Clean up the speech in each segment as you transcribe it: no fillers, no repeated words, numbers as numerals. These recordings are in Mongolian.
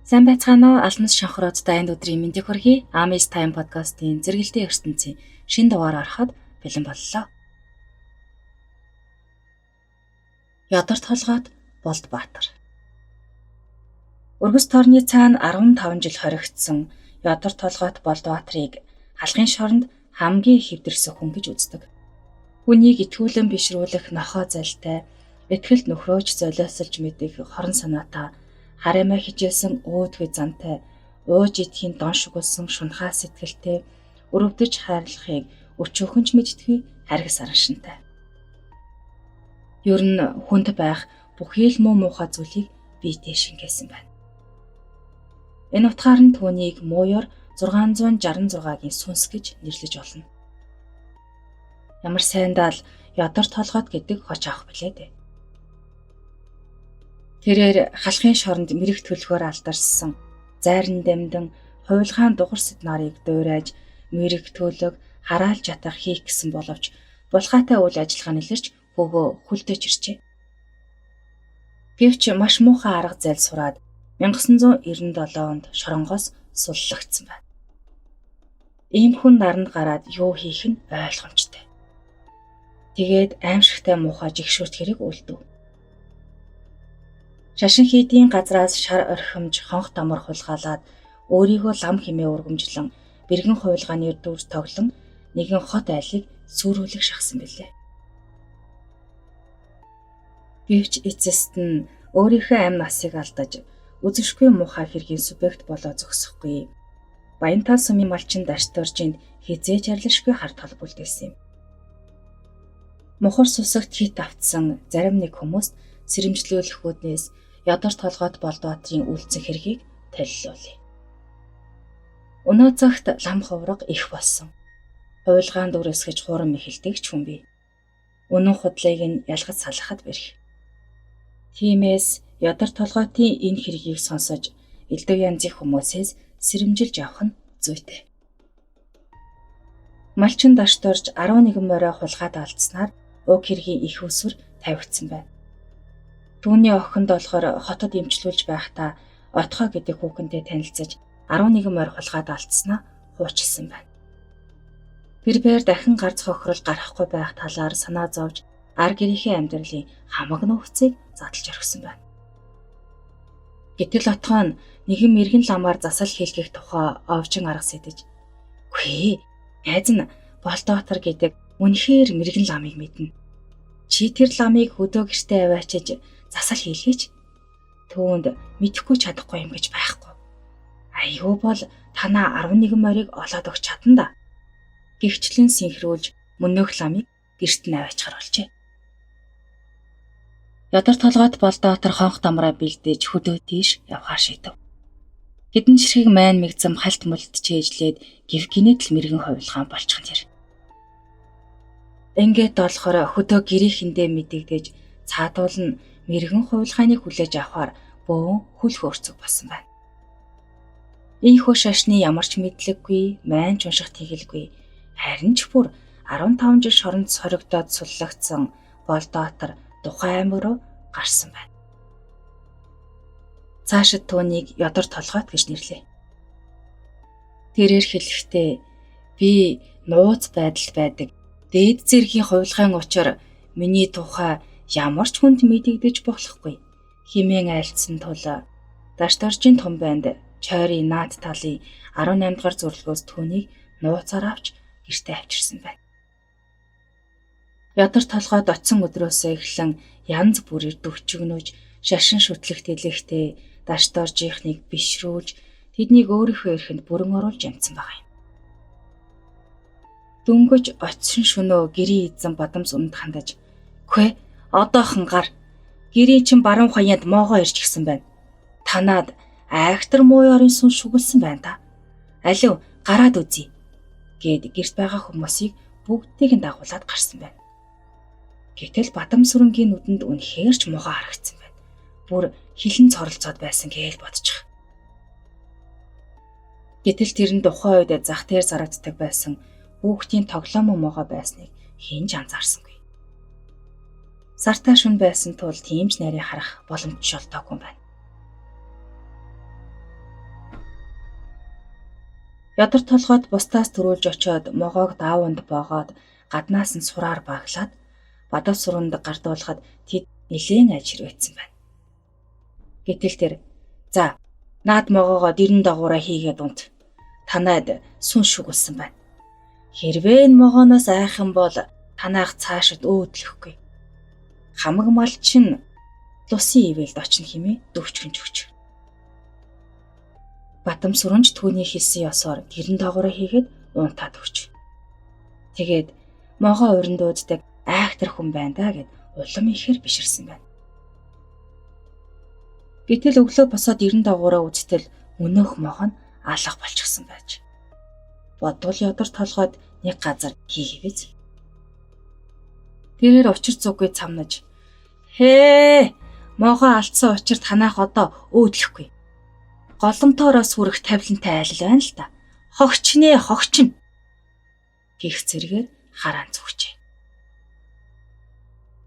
Сайн байцгаана уу? Алнас шанхруудтай энэ өдрийн мэндийг хүргэе. Amis Time podcast-ийн зэрэгэлдээ ертөнцийн шинэ дугаар ороход бэлэн боллоо. Ядарт толгойд Болдбаатар. Өргөс тойрны цаана 15 жил хоригдсон Ядарт толгойд Болдбаатарыг халахын шоронд хамгийн хэвдэрсэн хүн гэж үздэг. Хүнийг итгүүлэн бишрүүлэх нохоо залтай, ихтгэл нөхрөөж золиосолж мэдэх хорон санаатай, хараамай хижээсэн өөдгөө зантай, ууж идэхийн дон шугулсан шунхаа сэтгэлтэй, өрөвдөж хайрлахыг өчөөхөнч мэдтгий харгас араншинтай. Ер нь хүнд байх бүхий л муу муухай зүйлийг биетэй шингээсэн байна. Энэ утгаар нь түүнийг мууёр 666-гийн сүнс гэж нэрлэж болно. Ямар сайндаа л ядарт толгойд гэдэг хоч авах билээ дээ. Тэрээр халахын шоронд мэрэг төлөхөөр алдарсан, зайран дэмдэн, хуйлгаан дугар сэт нарыг дуурайж, мэрэг төлөг хараалж ятах хийх гэсэн боловч булгаатай үйл ажиллагаа нэлэрч бөгөө хүлдэж ирчээ. Гэвч маш муухай арга зээл сураад 1997 онд шоронгоос суллагдсан байна. Ийм хүн наранд гараад юу хийх нь ойлгомжтой. Тэгээд аимшигтай муухай жигшүүрт хэрэг үлдэв. Шашин хийдийн газраас шар орхимж хонх дамар хулгаалаад өөрийгөө лам хэмээн өргөмжлөн бэргэн хуйлгааны дүр тоглон нэгэн хот айлыг сүрүүлэх шахсан билээ. Гэвч эцэст нь өөрийнхөө амь насыг алдаж үзэсгүй муухай хэргийн субъект болоо зогсохгүй. Баянтал сумын малчин дашторжинд хизээж арилшгүй хар толб үлдээсэн юм. Мухар сусагт хит автсан зарим нэг хүмүүст сэрэмжлүүлэх үүднээс ядарт толгойд Болдбаатарын үйлцэн хэргийг толилуулъя. Өнөө цагт лам ховрог их болсон. Хуйлгаан дүрсгэж хуурам эхэлдэг ч хүн бий. Өнөө худлыг нь ялгаж салахад бэрх. Тиймээс ядарт толгойтын энэ хэргийг сонсож элдв янзын хүмүүсээс сэрэмжилж авах нь зүйтэй. Малчин дашторж 11 морой хулгаад алдснаар уг хэргийн их усүр тавигдсан байна. Түүний охинд болохоор хотод эмчлүүлж байхдаа Отгоо гэдэг хүүхэнтэй танилцаж 11 морь хулгаад алдснаа хуучилсан байна. Тэрээр дахин гарц хохирол гарахгүй байх талаар санаа зовж ар гэрийнхээ амьдралын хамаг нөхцийг задлж орхисон байна. Гэтэл Отгоо нь нэгэн мэрэгэн ламаар засал хийлгэх тухай овжин арга сэтэж, "Үгүй, найз нь Болдбаатар гэдэг үнэхээр мэрэгэн ламыг мэднэ. Чи тэр ламыг хөдөө гэртээ аваачиж засал хийлгэж, түүнд мэдэхгүй чадахгүй юм гэж байхгүй. Аюу бол танаа 11 морийг олоод өгч чадна да." Гэгчлэн синхруулж мөнөөх ламыг гэрт нь аваачихар болжээ. Ядарт толгойд Болдбаатар хонх дамраа бэлдээж хөдөө тийш явхаар шийдэв. Хэдэн ширхэг майн мэгзэм халт мөлт чэйжлээд гів гинэт л мэрэгэн хувилгаан болчихсон тэр. Ингээд болохоор хөдөө гэрээхэндээ мэдэгдэж цаадуул нь мэрэгэн хувилгааныг хүлээж авахар бөөн хүл хөөрцөг болсон байна. Ийхүү шашны ямар ч мэдлэггүй, майн ч унших тэгэлгүй, харин ч бүр 15 жил шоронд соригдоод суллагдсан Болдбаатар тухайн аймаг руу гарсан байна. Цаашид түүнийг ядарт толгойд гэж нэрлэе. Тэрээр хэлэхдээ би нууц байдалд байдаг дээд зэргийн хувилгаан учраа миний тухай ямар ч хүнд мэдэгдэж болохгүй хэмээн айлцсан тул дашторжийн том банд Чойрын наад талын 18 дугаар зөвлөгөөс түүнийг нууцаар авч гэртээ авчирсан байна. Ядарт толгойд очсон өдрөөсөө эхлэн янз бүрээр дөвчгнөж, шашин шүтлэх дэлгэхтэй дашторжийнхныг бишрүүлж, тэднийг өөрийнхөө эрхэнд бүрэн оруулж амжсан байгаа юм. Дөнгөж очсон шөнөө гэрийн эзэн бадамс өмнөд хандаж, "Үгүй, одоохон гар. Гэрийн чин баруун хаяанд моогоо ирж гисэн байна. Танаад айхтар мууёрын сүн шүглсэн байна та. Алив гараад үзье" гэд гэрт байгаа хүмүүсийг бүгдийг нь дагуулад гарсан байна. Гэтэл бадамс сүрэнгийн нүдэнд үнэхээр ч муухай харагдсан байна. Бүр хилэн цоролцоод байсан гэж бодчих. Гэтэл тэр нь тухайн үед зах дээр зарагддаг байсан хүүхдийн тоглоом муугаа байсныг хинж анзаарсангүй. Сартаа шүн байсан тул тиймч нарийн харах боломж олдоогүй юм байна. Ядар толгойд бусдаас төрүүлж очиод могоог дааванд боогоод гаднаас нь сураар баглаад бадав суранд гардуулахад тэд нэлээн алж хэрвээцсэн байна. Гэтэл тэр "За, наад могоогоо дэрэн дагуураа хийгээд унт. Танайд сүн шүглсэн байна. Хэрвээ энэ могооноос айх юм бол танаах цаашид өөдлөхгүй. Хамаг мал чинь лусын ивэлд очно" хэмээн дөвчгөнж өгч. Батам сүрэнж түүний хэлсэн ёсоор дэрэн дагуураа хийгээд унтаад өгч. Тэгээд могоо урин дууддаг айхтар хүн байна даа гэд улам ихээр биширсэн байна. Гэтэл өглөө босоод дэрэн дагуураа үзтэл өнөөх могоо нь алга болчихсон байж. Бодвол ядар толгойд нэг газар хийгээвэз. Тэрээр учир зүггүй цамнаж "Хээ! Могоо алдсан учир танаах одоо өөдлөхгүй. Голомтоороо сүрэх тавилантай айл байна л да. Хогчнээ, хогчин" гих зэрэгээр хараан зүгчээ.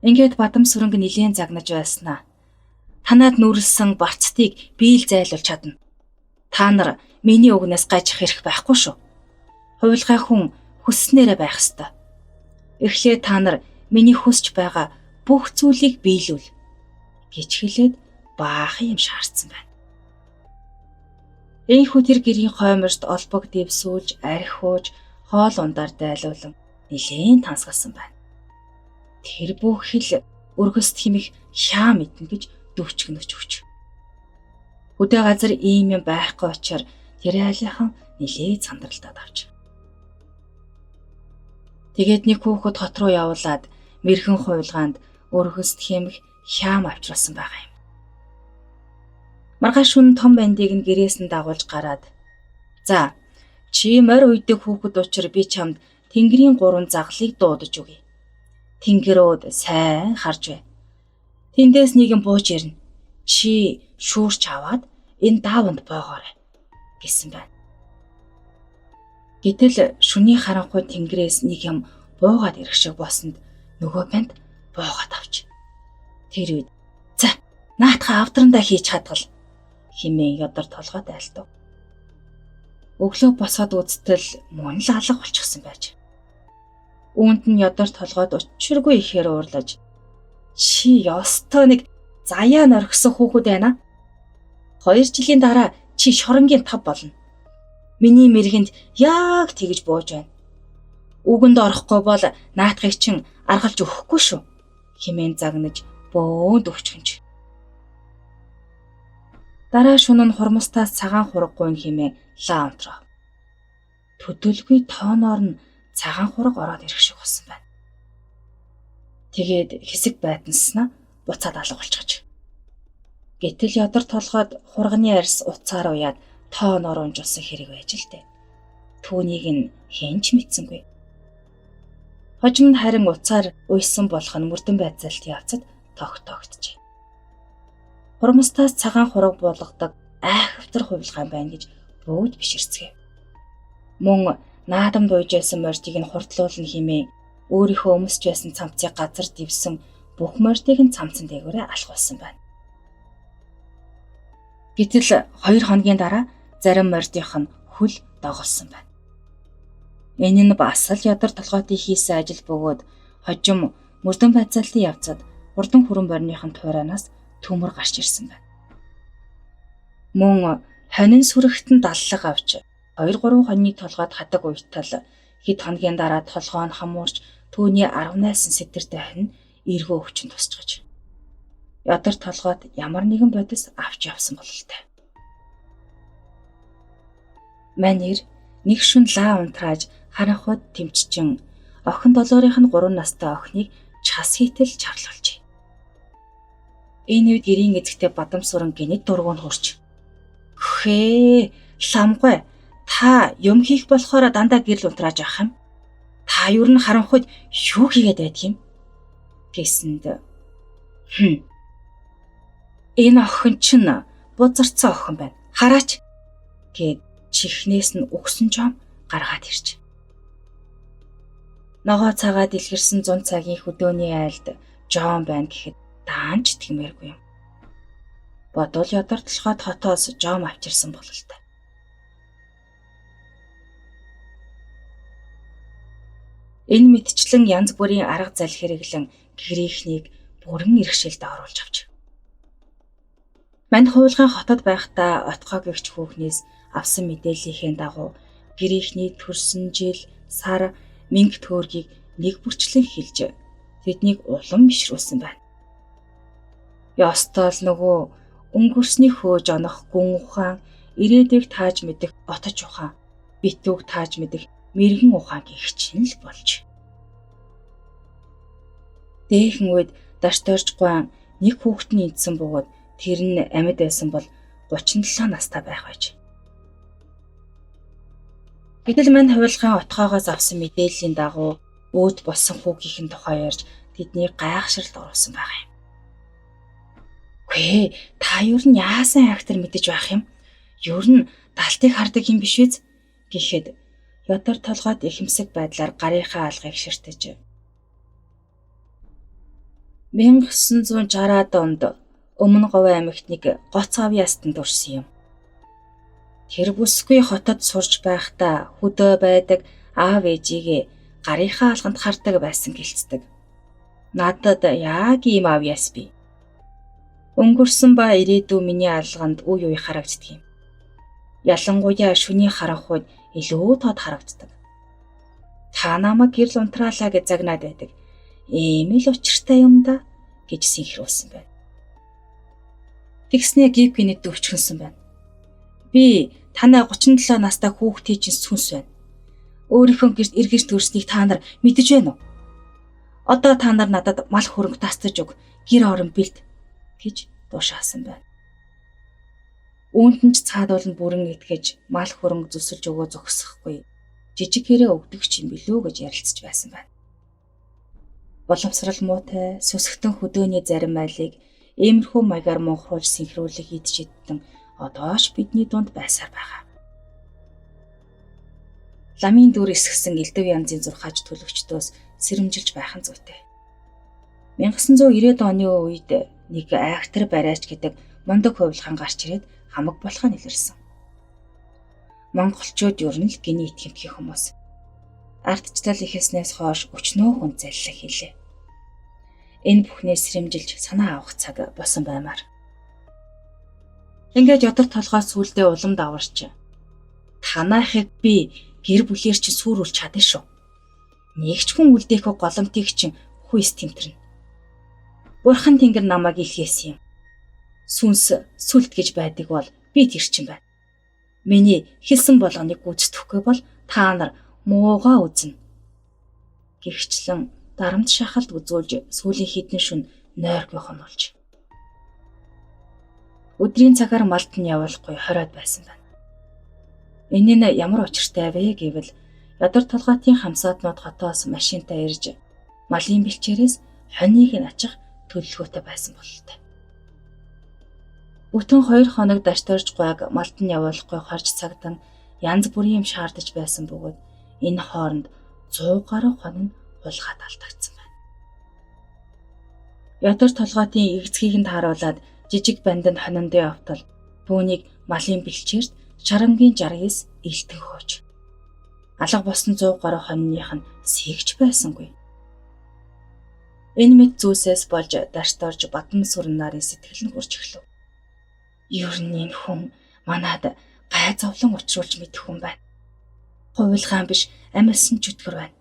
Ингээд бадам сүрэнг нилийн загнаж байснаа. "Танаад нүрэлсэн барцтыг би л зайлуулж чадна. Та нар миний үгнээс гажих хэрэг байхгүй шүү. Хуйлгай хүн хүсснээрээ байх ёстой. Эхлээд та нар миний хүсч байгаа бүх зүйлийг биелүүл" гэж хэлээд баахан юм шаардсан байна. Энэхүү тэр гэрийн хойморт олбог дэвсүүлж, архиууж, хоол ундаар дайлуулан нэлээн тансгалсан байна. Тэр бүх хил өргөст химих хяа мэднэ гэж дөвчгөнөж өгч. Хөдөө газар ийм юм байхгүй учраас тэр айлынхан нэлээд сандралтад авч. Тэгээд нэг хүүхэд хот руу явуулаад мэрхэн хуйлгаанд өргөст химих хяам авчруулсан байгаа юм. Маргааш шөнө том бандыг нь гэрээс нь дагуулж гараад "За, чи морь үйдэг хүүхэд учраа би чамд Тэнгэрийн 3 загалыг дуудаж өгье. Тэнгэрүүд сайн харж бай. Тэндээс нэг юм бууж ирнэ. Чи шүүрч аваад энэ дааванд боогоорой" гэсэн байна. Гэтэл шөнийн харанхуй тэнгэрээс нэг юм буугаад ирэх шиг болсонд нөгөө банд буугаад авч. Тэр үед "За, наатаха авдрандаа хийж хадгал" хэмээн ядар толгойд айлтав. Өглөө босоод үзтэл мөн л алга болчихсон байж. Үүнд нь ядар толгойд учиргүй ихээр уурлаж "Чи ёстой нэг заяа норхсон хүүхэд байна. 2 жилийн дараа чи шоронгийн тав болно. Миний мэргэнд яг тэгж бууж байна. Үгэнд орохгүй бол наатахыг чин аргалж өгөхгүй шүү" хэмээн загнаж бөөн дөвчгөнж. Дараа шөнө нь хурмастаас цагаан хураггүй хэмээн лаа унтраа. Төдөлгүй тооноор нь цагаан хураг ороод ирэх шиг болсон байна. Тэгээд хэсэг байднснаа буцаад алга болчихж. Гэтэл ядар толгойд хурганы арьс уцаар уяад тооноор унжуулсан хэрэг байж л дээ. Түүнийг нь хэнч мэдсэнгүй. Хожим нь харин уцаар уйсан болох нь мөрдөн байцаалт явцад тогтоогдчихэ. Хурмастаас цагаан хураг болгодог айхавтар хувилгаан байна гэж бөөд биширцгээв. Мөн наадамд ууж байсан морьтыг нь хурдлуулна хэмээн өөрийнхөө өмсч байсан цамцыг газар дивсэн бүх морьтыг нь цамцан дээгүүрээ алхуулсан байна. Гэтэл 2 хоногийн дараа зарим морьтынх нь хөл доголсон байна. Энэ нь бас л ядар толгойтой хийсэн ажил бөгөөд хожим мөрдөн байцаалтын явцад урдан хүрэн борныхын туйраанаас төмөр гарч ирсэн байна. Мөн хонин сүрэгтэн даллаг авч 2-3 хоньны толгойд хадаг уйтал хэд хоногийн дараа толгой нь хамуурч түүний 18 сэтэртэй хонь эргөө өвчин тусчгаж. Ядар толгойд ямар нэгэн бодис авч явсан бололтой. Манер нэг шүн лаа унтрааж харанхуйд тэмччин охин долоорынх нь 3 настай охиныг час хийтэл чарлуулжээ. Энэ үед гэрийн эзэгтэй бадам сүрэн гинэд дургуунд хурч "Хээ, ламгүй. Та юм хийх болохоор дандаа гэрэл унтрааж авах юм. Та юу н харанхуйд юу хийгээд байдаг юм?" гэсэнд "Энэ охин чинь бузарцсан охин байна. Хараач" гэд чихнээс нь өгсөн жом гаргаад ирж. Ногоо цагаа дэлгэрсэн 100 цагийн хөдөөний айлд жом байна гэхэд даанч итгэмээргүй юм. Бодвол ядар толгойд хотоос жом авчирсан бололтой. Энэ мэдчлэн янз бүрийн арга зал хэрэглэн гэрийнхнийг бүрэн иргэшилд оруулж авч. Манд хуулгын хотод байхдаа Отгоо гэгч хүүхнээс авсан мэдээллийнхээ дагуу гэрийнхний төрсөн жил, сар, мэнгэ төөргийг нэг бүрчлэн хэлж тэднийг улам бишрүүлсэн байна. Ёстол нөгөө өнгөрсний хөөж онох гүн ухаан, ирээдүйг тааж мэдэх отож ухаан, битүүг тааж мэдэх мэрэгэн ухаан гэгч нь л болж. Дээхэн үед дашторж гуан нэг хүүхдний эдсэн бөгөөд тэр нь амьд байсан бол 37 настай байх байж. Гэтэл мань хувилгын Отгоогоос авсан мэдээллийн дагуу өөд болсон хүүгийнхэн тухай ярьж тэдний гайхшралд оруулсан байгаа юм. Үгүй, та юу н яасан актер мэдэж байх юм? Юу н далтыг хардаг юм биш үү? Гэхэд Ядар толгойд ихэмсэг байдлаар гарынхаа алгыг ширтэж. 1960-аад онд Өмнө Говь аймагт нэг гоц аав ястанд өрсөн юм. Тэр бүсгүй хотод сурч байхдаа хөдөө байдаг аав ээжигээ гарынхаа алганд хардаг байсан гэлцдэг. Надад яг ийм аав яс би. Өнгөрсөн ба ирээдүй миний алганд үе үе харагддаг юм. Ялангуяа шөнийн харах үед илүү тод харагддаг. Та намайг гэрэл унтраалаа гэж загнаад байдаг. Ийм л учиртай юм да гэж синхруулсан байна. Тэгснээ Гивкиний дөвчгөнсөн байна. Би танай 37 настай хүүхдийн чинь сүнс байна. Өөрийнхөө гэрт эргэж төрснийг та нар мэдэж байна уу? Одоо та нар надад мал хөрөнгө тасдаж өг, гэр орон бэлд гэж дуушаасан байна. Үүнд нь ч цаадуул нь бүрэн итгэж мал хөрөнгө зүсэлж өгөө зогсохгүй жижиг хэрэг өгдөг ч юм билүү гэж ярилцж байсан байна. Боловсрал муутай сүсгтэн хөдөөний зарим айлыг иймэрхүү маягаар мунхруулж синхруулах идчиттэн одоош бидний дунд байсаар байгаа. Ламын дүр эсгсэн элдв янзын зурхааж төлөгчдөөс сэрэмжилж байх нь зүйтэй. 1990-ад оны үед нэг актер барайч гэдэг мундаг хувилгаан гарч ирээд хамаг болохоо нэлэрсэн. Монголчууд ер нь л гений итгэмтгий хүмүүс. Ардчлал ихэснээс хойш өчнөө хүн заллах хийлээ. Энэ бүхнээс сэрэмжилж санаа авах цаг болсон баймаар. Ингээд Ядар толгой сүулдэ улам даварч. Танаахыг би гэр бүлээр чи сүрүүлж чадна шүү. Нэг ч хүн үлдээх голомтыг чинь хүйс тэмтэрнэ. Бурхан Тэнгэр намайг илгээсэн юм. Сүнс сүлт гэж байдаг бол би тэр чинь байна. Миний хэлсэн болгоныг гүйцэтгэхгүй бол та нар муугаа үзнэ. Гэгчлэн дарамт шахалт үзүүлж сүүлийн хэдэн шүн нойргүй хонолж. Өдрийн цагаар малд нь явуулахгүй хороод байсан байна. Энэ нь ямар учиртай вэ гэвэл Ядар толгойтын хамсаатнууд хотоос машинтай ирж малын бэлчээрээс хоньыг нь ачих төлөвлөгөөтэй байсан бололтой. Бүтэн 2 хоног дашторж гуйг малд нь явуулахгүй харж цагдан янз бүрийн юм шаардаж байсан бөгөөд энэ хооронд 100 гаруй хон нь хулгаад алдагдсан байна. Ядар толгойтын эгцгийг нь тааруулаад жижиг банданд хониндоо явтал түүнийг малын бэлчээрт шарангийн жаргаас илтэн хөөж. Алга босон 100 гаруй хоньных нь сэгж байсангүй. Энэ мэд зүйлсээс болж дашторж Бадам сүрэн нарын сэтгэл нь хурж эхлэв. Ер нь энэ хүн манад гай зовлон учруулж мэдэх хүн байна. Хувилгаан биш амьсан чөтгөр байна.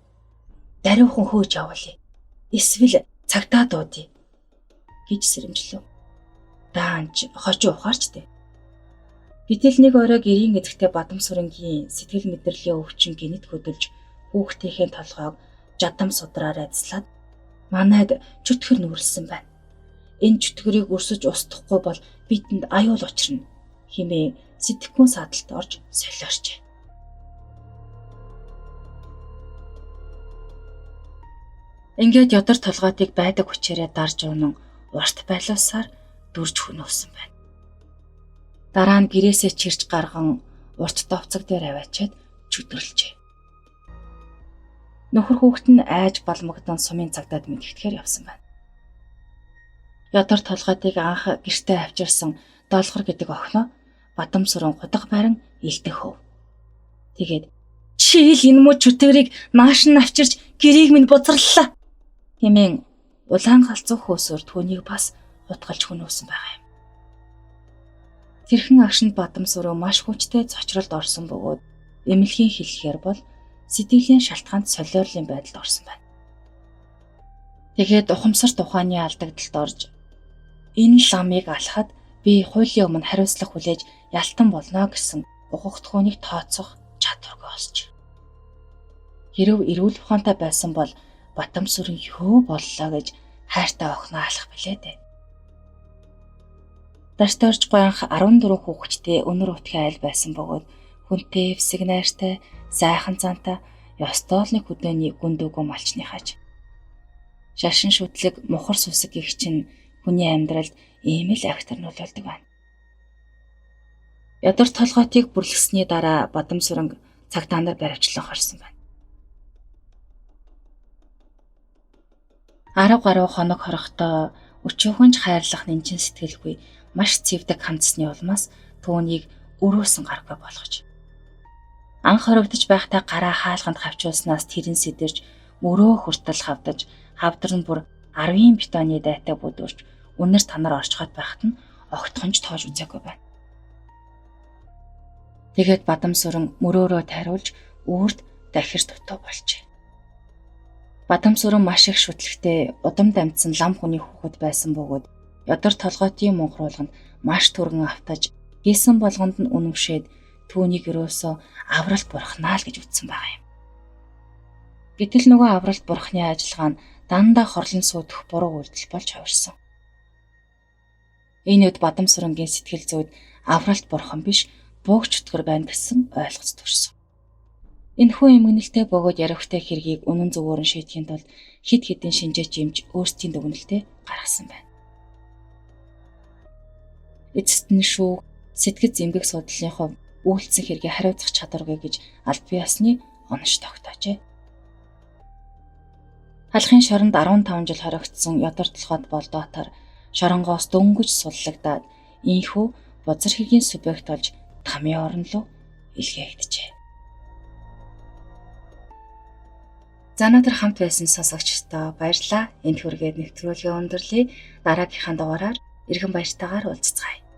Даруйхан хөөж явуулъя. Эсвэл цагтаа дуудъя гэж сэрэмжлэв. Даанч хожуу ухаарч дээ. Гэтэл нэг орой гэрийн эзэгтэй Бадам сүрэнгийн сэтгэл мэдрэлийн өвчин гинэт хөдөлж хүүхдийнхээ толгойг жадам судраар адслаад манайд чөтгөр нүрэлсэн байна. Энэ чөтгөрийг өрсөж устгахгүй бол бидэнд аюул учрна хэмээн сэтгэхүйн садалд орж солиорчээ. Ингээд Ядар толгойтыг байдаг хүчээрээ дарж унан урт байлуусаар дүрж хөнөөсөн байна. Дараа нь гэрээсээ чирч гарган урт довцог дээр аваачаад чөтгөрлжээ. Нөхөр хүүхэд нь айж балмагдан сумын цагдаад мэдгэтгэхээр явсан байна. Ядар толгойтыг анх гэртээ авчирсан Долгор гэдэг охиноо Бадам сүрэн худаг байран илтэх хөв. Тэгээд Чи л энэ муу чөтгөрийг нааш нь авчирч гэрийг минь бузарлаа хэмээн улаан галзуу хөөсөөр түүнийг бас хутгалж хөнөөсөн байгаа юм. Тэрхэн агшинд Бадамсүрэн маш хүчтэй цочролд орсон бөгөөд эмнэлгийн хэлэхээр бол сэтгэлийн шалтгаанд солиорлын байдалд орсон байна. Тэгээд ухамсарт ухааны алдагдалд орж энэ ламыг алхахад би хуулийн өмнө хариуцлага хүлээж ялтан болно гэсэн ухагтхүүнийг тооцох чадваргүй олж. Хэрв эрүүл ухаантай байсан бол Бадамсүрэн юу боллоо гэж хайртай охиноо алах билээ дээ. Дарсторж гоёнх 14 хүүхэдтэй өнөр утгийн айл байсан бөгөөд хүнтэй, эвсэг найртай, сайхан зантай, ёстоолны хөдөөний гүндүүгөө малчны хаж. Шашин шүтлэг, мухар сүсэг гэх чинь хүний амьдралд ийм л авхтар нөлөөлдөг байна. Ядар толгойтыг бүрлгэсний дараа Бадамсүрэн цагтаанаар баривчлан хорсон байна. 10 гаруй хоног хорохдоо өчөөхөнч хайрлах нэнчин сэтгэлгүй маш цэвдэг хандсны улмаас түүнийг өрөөсөн гаргүй болгож. Анх хоригдож байхдаа гараа хаалганд хавчуулснаас тэрэн сэтэрж өрөө хүртэл хавдаж хавдар нь бүр 10 бетоны дайтай бүдүүрч үнэр танаар орчход байхад нь огтхонч тоож үзээгүй байна. Тэгээд Бадамсүрэн мөрөөрөө тариулж үрд дахирч дутуу болжээ. Бадамсүрэн маш их шүтлэгтэй удам дамжсан лам хүний хүүхэд байсан бөгөөд ядар толгойтын мөнхруулганд маш түргэн автаж хийсэн болгонд нь үнэмшээд түүнийг өрөөсөө авралт бурхнаа л гэж үздсэн байгаа юм. Гэтэл нөгөө авралт бурхны ажиллагаа нь дандаа хорлон суудах буруу үйлдэл болж хувирсан. Энэ үед Бадамсүрэнгийн сэтгэл зүйд авралт бурхан биш бууг чөтгөр байна гэсэн ойлголт төрсөн. Энэхүү эмгэнэлтэй бөгөөд яривхтай хэргийг үнэн зөвөөр нь шийдэхийн тулд хид хідэн шинжээч юмж өөрсдийн дүгнэлтэд гаргасан байна. Эцэст нь шүү сэтгэл зэмбэг судлалын хувьд үйлдэлсэн хэргийг хариуцах чадваргүй гэж аль бие усны онош тогтоожээ. Халахын шоронд 15 жил хоригдсон ядар толгойд болдоотор шоронгоос дөнгөж суллагдаад ийхүү бузар хэргийн субъект болж тамийн орон руу илгэээгдэжээ. За өнөөдөр хамт байсан сонсогчдоо баярлалаа. Энд хүргээд нэвтрүүлгийн өндөрлөе. Дараагийнхаа дугаараар эргэн баяртайгаар уулзцгаая.